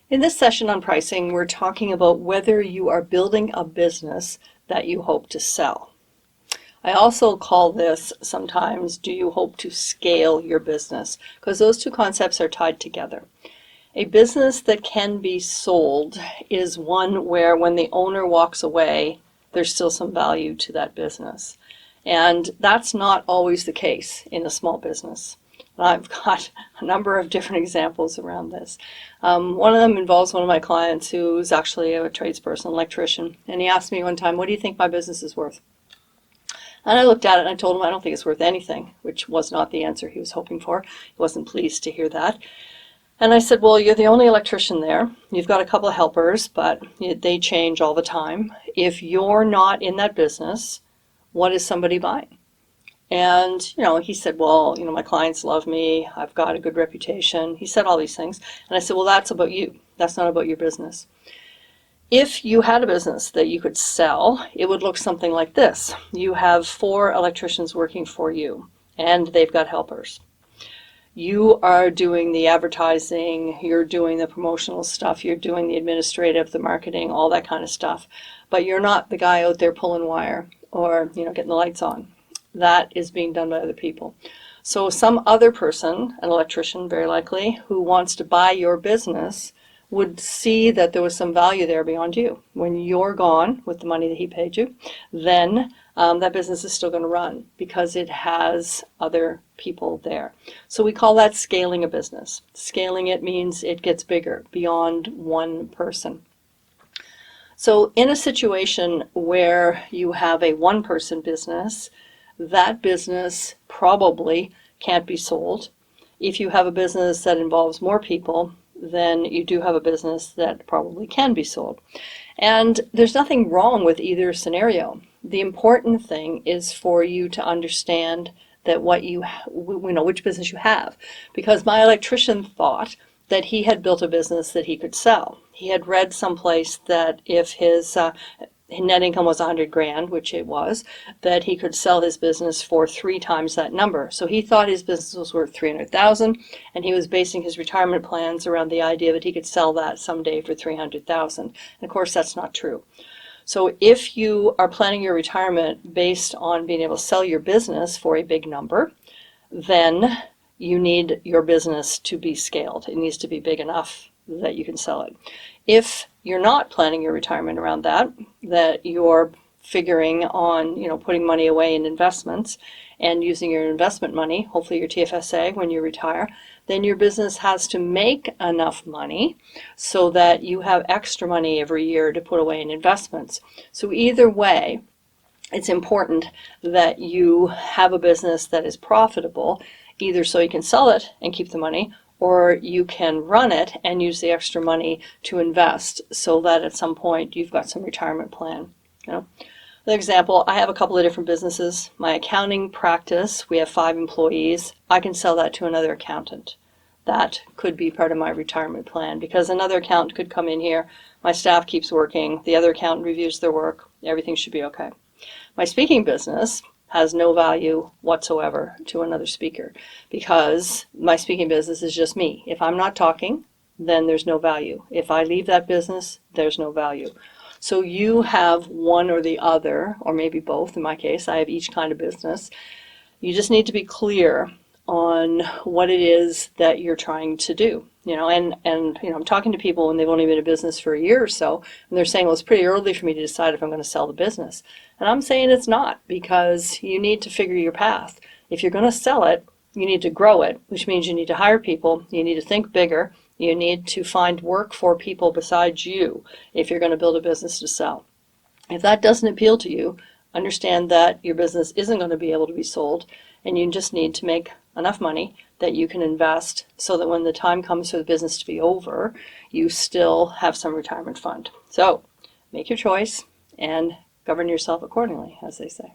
In this session on pricing, we're talking about whether you are building a business that you hope to sell. I also call this sometimes, do you hope to scale your business? Because those two concepts are tied together. A business that can be sold is one where when the owner walks away, there's still some value to that business. And that's not always the case in a small business. I've got a number of different examples around this. One of them involves one of my clients who's actually a tradesperson, electrician, and he asked me one time, what do you think my business is worth? And I looked at it and I told him I don't think it's worth anything, which was not the answer he was hoping for. He wasn't pleased to hear that. And I said, well, you're the only electrician there. You've got a couple of helpers, but they change all the time. If you're not in that business, what is somebody buying? And, he said, well, my clients love me. I've got a good reputation. He said all these things. And I said, well, that's about you. That's not about your business. If you had a business that you could sell, it would look something like this. You have 4 electricians working for you, and they've got helpers. You are doing the advertising, you're doing the promotional stuff, you're doing the administrative, the marketing, all that kind of stuff. But you're not the guy out there pulling wire or, getting the lights on. That is being done by other people. So some other person, an electrician very likely, who wants to buy your business would see that there was some value there beyond you. When you're gone with the money that he paid you, then that business is still going to run because it has other people there. So we call that scaling a business. Scaling it means it gets bigger beyond one person. So in a situation where you have a one-person business, that business probably can't be sold. If you have a business that involves more people, then you do have a business that probably can be sold. And there's nothing wrong with either scenario. The important thing is for you to understand that which business you have. Because my electrician thought that he had built a business that he could sell. He had read someplace that if his net income was $100,000, which it was, that he could sell his business for 3 times that number. So he thought his business was worth $300,000, and he was basing his retirement plans around the idea that he could sell that someday for $300,000. And of course, that's not true. So if you are planning your retirement based on being able to sell your business for a big number, then you need your business to be scaled. It needs to be big enough that you can sell it. If you're not planning your retirement around that you're figuring on, putting money away in investments and using your investment money, hopefully your TFSA when you retire, then your business has to make enough money so that you have extra money every year to put away in investments. So either way, it's important that you have a business that is profitable, either so you can sell it and keep the money, or you can run it and use the extra money to invest so that at some point you've got some retirement plan. The example, I have a couple of different businesses. My accounting practice, we have 5 employees. I can sell that to another accountant. That could be part of my retirement plan because another accountant could come in here, my staff keeps working, the other accountant reviews their work, everything should be okay. My speaking business has no value whatsoever to another speaker because my speaking business is just me. If I'm not talking, then there's no value. If I leave that business, there's no value. So you have one or the other, or maybe both. In my case, I have each kind of business. You just need to be clear on what it is that you're trying to do. I'm talking to people when they've only been in business for a year or so, and they're saying, well, it's pretty early for me to decide if I'm going to sell the business. And I'm saying it's not, because you need to figure your path. If you're going to sell it, you need to grow it, which means you need to hire people, you need to think bigger, you need to find work for people besides you if you're going to build a business to sell. If that doesn't appeal to you, understand that your business isn't going to be able to be sold, and you just need to make enough money that you can invest so that when the time comes for the business to be over, you still have some retirement fund. So make your choice and govern yourself accordingly, as they say.